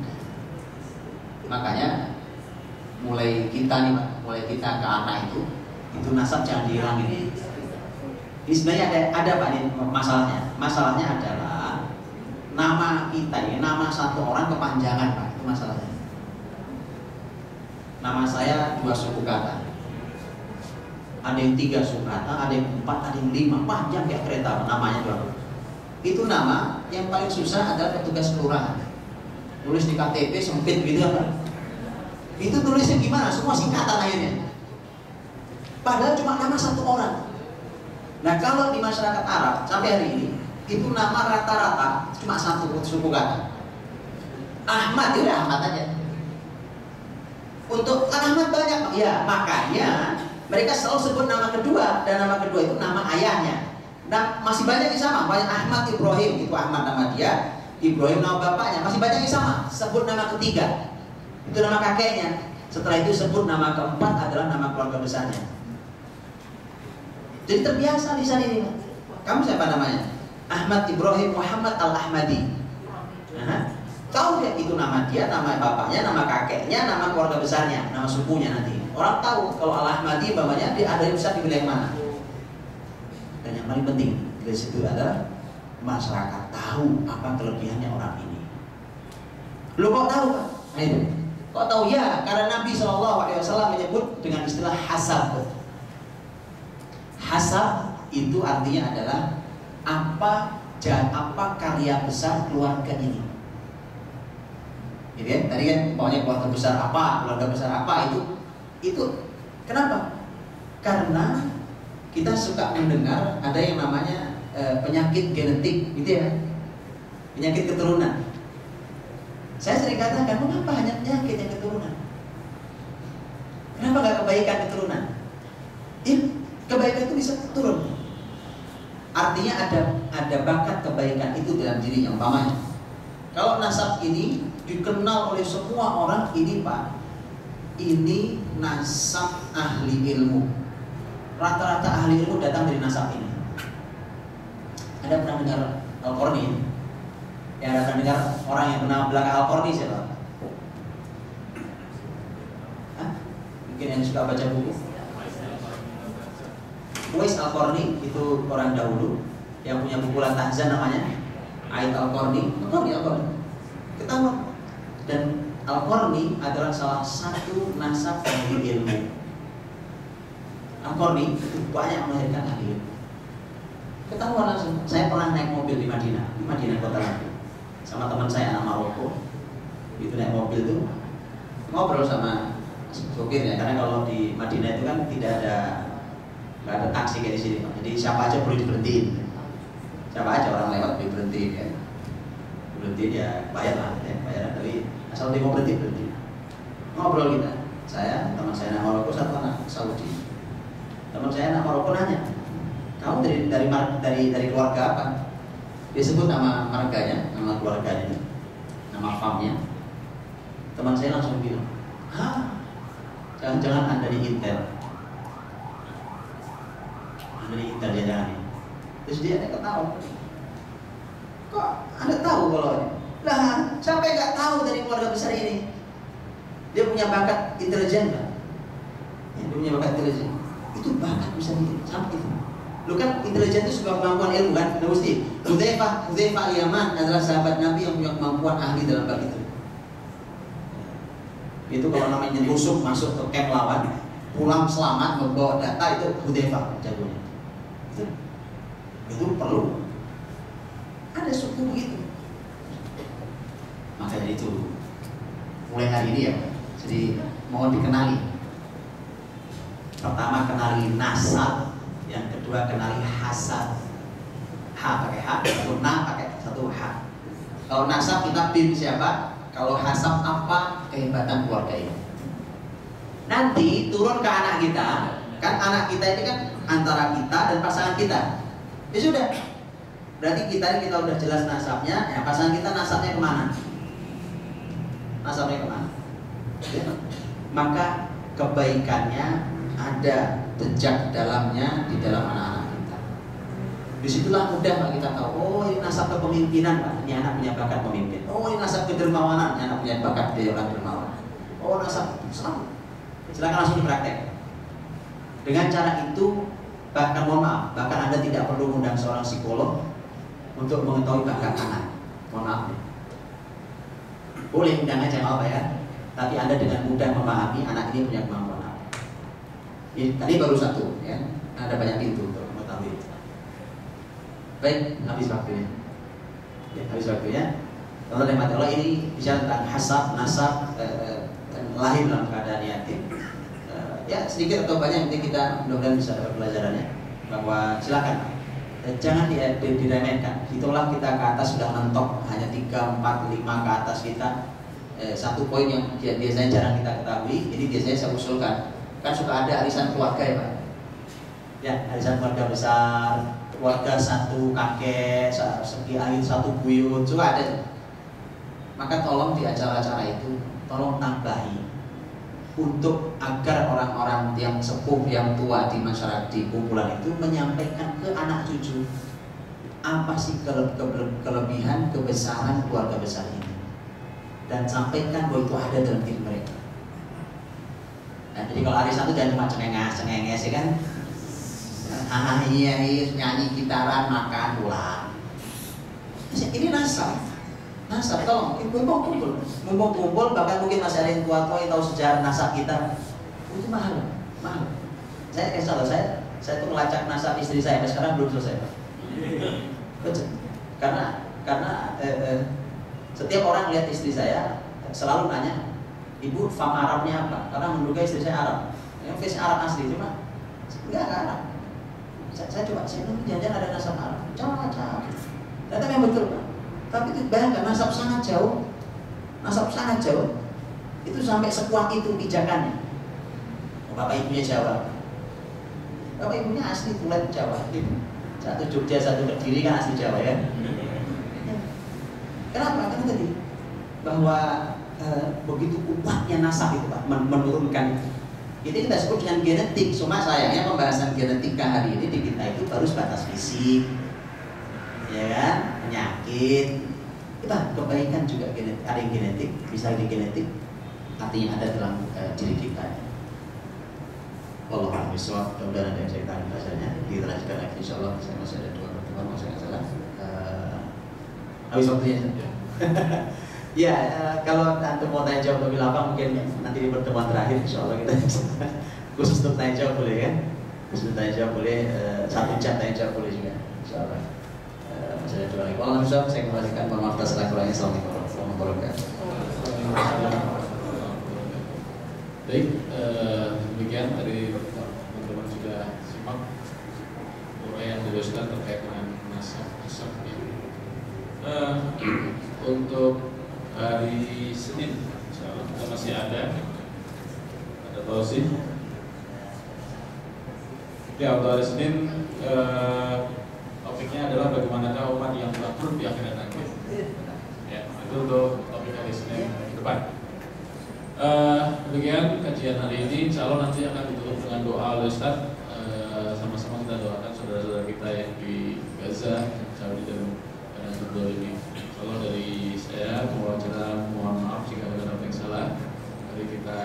Makanya mulai kita ke anak itu nasab jangan dihilangin. Ini sebenarnya ada Pak ini masalahnya. Masalahnya adalah nama kita ini, nama satu orang kepanjangan Pak, itu masalahnya. Nama saya 2 suku kata. Ada yang 3 suku kata, ada yang 4, ada yang 5, panjang kayak kereta namanya doang. Itu nama yang paling susah adalah petugas kelurahan. Tulis di KTP sempit gitu apa? Itu tulisnya gimana? Semua singkatan akhirnya. Padahal cuma nama satu orang. Nah kalau di masyarakat Arab sampai hari ini itu nama rata-rata cuma 1 suku kata. Ahmad, ya Ahmad aja. Untuk Ahmad banyak, ya makanya mereka selalu sebut nama kedua, dan nama kedua itu nama ayahnya. Nah masih banyak yang sama, banyak Ahmad Ibrahim, itu Ahmad nama dia, Ibrahim nama bapaknya, masih banyak yang sama. Sebut nama ketiga, itu nama kakeknya. Setelah itu sebut nama keempat adalah nama keluarga besarnya. Jadi terbiasa di sana ini. Kamu siapa namanya? Ahmad Ibrahim Muhammad Al-Ahmadi. Tahu ya itu nama dia, nama bapaknya, nama kakeknya, nama keluarga besarnya, nama sukunya nanti. Orang tahu kalau Al-Ahmadi bapaknya dia ada yang besar di wilayah mana. Dan yang paling penting dari situ adalah masyarakat tahu apa kelebihannya orang ini. Lo kok tahu Pak? Nah itu. Kok tahu ya? Karena Nabi SAW menyebut dengan istilah hasab. Hasab itu artinya adalah apa karya besar keluarga ini. Gitu ya? Tadi kan pokoknya keluarga besar apa itu kenapa? Karena kita suka mendengar ada yang namanya penyakit genetik, gitu ya, penyakit keturunan. Saya sering katakan, mengapa hanya penyakit yang keturunan? Kenapa nggak kebaikan keturunan? Kebaikan itu bisa turun. Artinya ada bakat kebaikan itu dalam dirinya. Umpamanya, kalau nasab ini dikenal oleh semua orang, ini Pak, ini nasab ahli ilmu. Rata-rata ahli ilmu datang dari nasab ini. Ada pernah dengar Al-Qarni? Ya, ada pernah dengar orang yang bernama belakang Al-Qarni siapa? Mungkin yang suka baca buku. Uwais Al-Qarni itu orang dahulu yang punya buku Al-Tahzan namanya Ait Al-Qarni. Ketahuan. Dan Al-Qarni adalah salah satu nasab ahli ilmu. Al-Qarni itu banyak melahirkan ahli. Ketahuan langsung. Saya pernah naik mobil di Madinah kota Nabi, sama teman saya anak Maroko. Itu naik mobil tuh ngobrol sama sopirnya, karena kalau di Madinah itu kan nggak ada taksi kayak di sini. Jadi siapa aja boleh diberhentiin. Siapa aja orang lewat boleh berhenti kan. Berhenti ya bayar lah, ya, bayaran dari asal dia mau berhenti. Ngobrol kita. Saya, teman saya anak Maroko, satu anak Saudi. Teman saya anak Maroko nanya, kamu dari keluarga apa? Dia sebut nama marganya, nama keluarganya, nama farmnya. Teman saya langsung bilang, jangan-jangan Anda di Intel. Anda di Intel dia jangan. Terus dia ketawa. Kok Anda tahu kalau ini? Lah, siapa yang nggak tahu dari keluarga besar ini? Dia punya bakat intelijen kan? Ya, dia punya bakat intelijen. Itu bakat bisa sampai itu. Lu kan intelijen itu sebuah kemampuan ilmu kan? Nah, mesti. Hudzaifah al-Yaman adalah sahabat Nabi yang punya kemampuan ahli dalam bab itu. Itu kalau namanya nyusuk masuk ke camp lawan, pulang selamat membawa data, itu Hudzaifah jagonya. Itu perlu. Ada suku begitu. Makanya itu mulai hari ini ya, jadi mohon dikenali. Pertama kenali nasab, yang kedua kenali hasad. H pakai H, satu na pakai satu H. Kalau nasab kita bin siapa? Kalau hasab apa kehebatan keluarga ini. Nanti turun ke anak kita, kan anak kita ini kan antara kita dan pasangan kita. Ya sudah. Berarti kita udah jelas nasabnya, ya pasangan kita nasabnya kemana? Nasabnya kemana? Ya. Maka kebaikannya ada jejak dalamnya di dalam anak-anak kita. Disitulah mudah Pak kita tahu, oh ini nasab kepemimpinan Pak, ini anak punya bakat pemimpin. Oh ini nasab kedermawanan, ini anak punya bakat dia orang dermawan. Oh nasab Islam, silakan langsung dipraktek. Dengan cara itu, bahkan mohon maaf, bahkan Anda tidak perlu mengundang seorang psikolog untuk mengetahui bakat anak. Mohon maaf. Boleh undang aja mau ya, tapi Anda dengan mudah memahami anak ini punya kemampuan apa. Ini tadi baru satu, ya. Ada banyak pintu untuk mengetahui. Baik, habis waktunya. Ya, habis waktunya. Kalau rahmat Allah ini bicara tentang hasab, nasab, lahir dalam keadaan yatim. Ya sedikit atau banyak nanti kita mudah-mudahan bisa dapat pelajarannya. Bahwa silakan. Jangan diremehkan. Itulah kita ke atas sudah mentok hanya 3, 4, 5 ke atas kita. Satu poin yang biasanya jarang kita ketahui, ini biasanya saya usulkan. Kan suka ada arisan keluarga ya Pak. Ya, arisan keluarga besar, keluarga satu kakek, segi air satu buyut, juga ada. Maka tolong di acara-acara itu, tolong tambahi untuk agar orang-orang yang sepuh, yang tua di masyarakat di kumpulan itu menyampaikan ke anak cucu apa sih kelebihan, kebesaran keluarga besar ini, dan sampaikan bahwa itu ada dalam diri mereka. Nah, jadi kalau arisan itu jangan cuma cengenges ya kan, iya nyanyi gitaran, makan, pulang. Ini nasab, tolong, mumpung kumpul, bahkan mungkin masih ada yang tua-tua yang tahu sejarah nasab kita, itu mahal. Saya kesal, saya tuh melacak nasab istri saya, sampai sekarang belum selesai. Karena setiap orang lihat istri saya selalu nanya, ibu fam Arabnya apa? Karena menduga istri saya Arab, yang face Arab asli, cuma enggak Arab. Saya coba, saya jangan ada nasab Arab, jangan. Ternyata memang betul Pak. Tapi itu bayangkan nasab sangat jauh, itu sampai sekuat itu pijakannya. Bapak ibunya Jawa, bapak ibunya asli tulen Jawa. Satu Jogja, satu Kediri kan asli Jawa ya. Kenapa? Karena tadi bahwa begitu kuatnya nasab itu Pak, menurunkan. Itu kita sebut dengan genetik. Cuma sayangnya pembahasan genetika hari ini di kita itu baru sebatas fisik, ya kan, penyakit. Kita kebaikan juga genetik, ada yang genetik, bisa di genetik, artinya ada dalam diri kita. Wallahu a'lam bishawab. Mudah-mudahan ada yang saya tahu bahasanya. Kita lanjutkan lagi insyaallah. Saya masih ada 2 pertemuan, kalau saya nggak salah. Habis waktunya. Ya, kalau antum mau tanya jawab lebih lama mungkin nanti di pertemuan terakhir insyaallah kita khusus untuk tanya jawab boleh kan? Bisa tanya jawab boleh, 1 jam tanya jawab boleh juga. Insyaallah. Masih ada 2 lagi. Kalau bisa saya kembalikan, mohon maaf atas kekurangannya. Assalamualaikum warahmatullahi wabarakatuh. Baik, demikian dari teman-teman sudah simak uraian dari Ustaz terkait dengan nasab ya. Untuk hari Senin, insyaallah kita masih ada tausiah. Ya, untuk hari Senin topiknya adalah bagaimanakah umat yang bangkrut di akhirat nanti. Ya, itu untuk topik hari Senin depan. Demikian kajian hari ini. Insya Allah nanti akan ditutup dengan doa oleh Ustaz. Sama-sama kita doakan saudara-saudara kita yang di Gaza, Saudi dan Turki ini. Insya Allah dari saya mohon maaf jika ada yang salah. Mari kita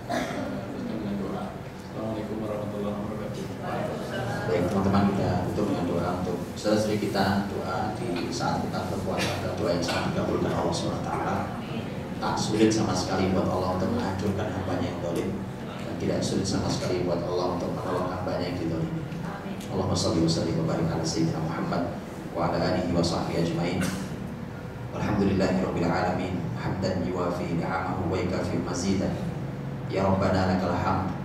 teruskan dengan doa. Assalamualaikum warahmatullahi wabarakatuh. Baik teman-teman, kita tutup dengan doa untuk saudara-saudari kita. Doa di saat kita berpuasa adalah doa yang sangat dikabulkan Allah SWT. Tak sulit sama sekali buat Allah untuk menghancurkan hambanya yang dolim, dan tidak sulit sama sekali buat Allah untuk menolong hambanya yang didolim. Allahumma shalli wa sallim wa barik ala sayyidina Muhammad wa ala alihi wa sahbihi ajmain. Alhamdulillahi rabbil alamin, hamdan yuwafi ni'amahu wa yukafi mazidah. Ya Rabbana lakal hamd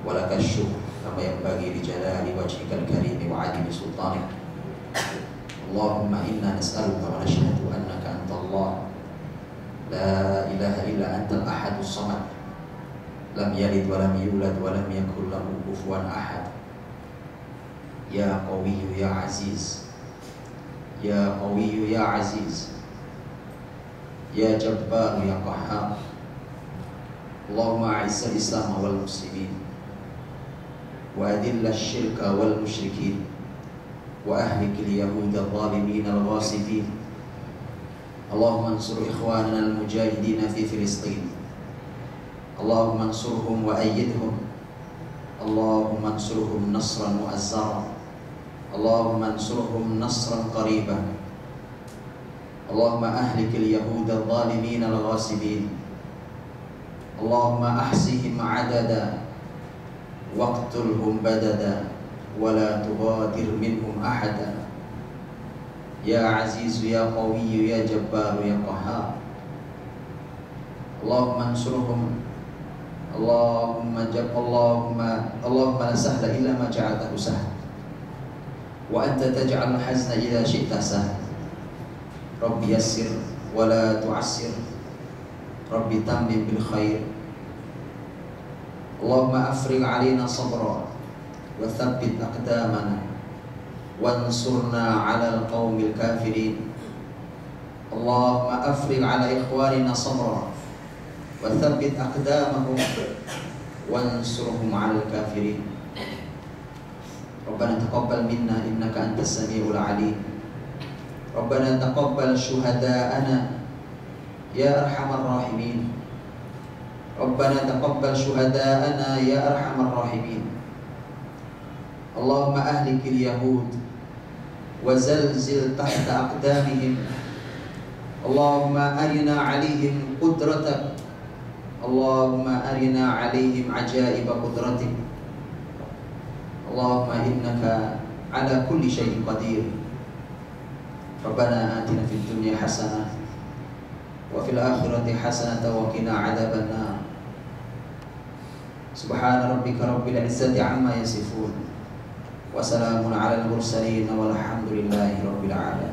wa lakal syukr kama yanbaghi li jalali wajhikal karim wa 'azimi sultanik. Allahumma inna nas'aluka wa nashhadu annaka antallah la ilaha illa antal ahadus samad lam yalid wa lam yulad wa lam yakul lahu kufuwan ahad. Ya qawiyyu ya aziz, ya qawiyyu ya aziz, ya jabbar ya qahhar. Allahumma a'izzal islam wal muslimin wa adilla syirka wal musyrikin wa ahlikil yahuda zalimin al ghasibin. Allahumma ansur ikhwanana al-mujahidina fi Filistin. Allahumma ansurhum wa ayyidhum. Allahumma ansurhum nasran mu'azzara. Allahumma ansurhum nasran qariban. Allahumma ahlikil yahuda al-zalimin al-ghasibin. Allahumma ahsihim adada waqtulhum badada wa la tubadir minhum ahada. Ya Aziz ya Qawi ya Jabbar ya Qahhar. Allahumma ansurhum. Allahumma la sahla illa ma ja'altahu sahla wa anta taj'al hazna idza syi'ta sahla. Rabbi yassir wa la tu'assir. Rabbi tammim bil khair. Allahumma afrigh 'alaina sabra wa thabbit aqdamana wansurna 'alal qaumil kafirin. Allahumma afrigh 'ala ikhwanina sabra wa thabbit aqdamahum wansurhum 'alal kafirin. Rabbana taqabbal minna innaka antas samiul 'alim. Rabbana taqabbal syuhada'ana ya arhamar rahimin. Rabbana taqabbal syuhada'ana ya arhamar rahimin. Allahumma ahlikil yahud wa zalzil tahta aqdamihim. Allahumma arina 'alaihim qudratak. Allahumma arina 'alaihim ajaiba qudratik. Allahumma innaka 'ala kulli syai'in qadir. Rabbana atina fid dunya hasanah wa fil akhirati hasanah wa qina 'adzaban nar. Subhana rabbika rabbil izzati 'amma yasifun wa salamun 'alal mursalin walhamdulillahi rabbil alamin.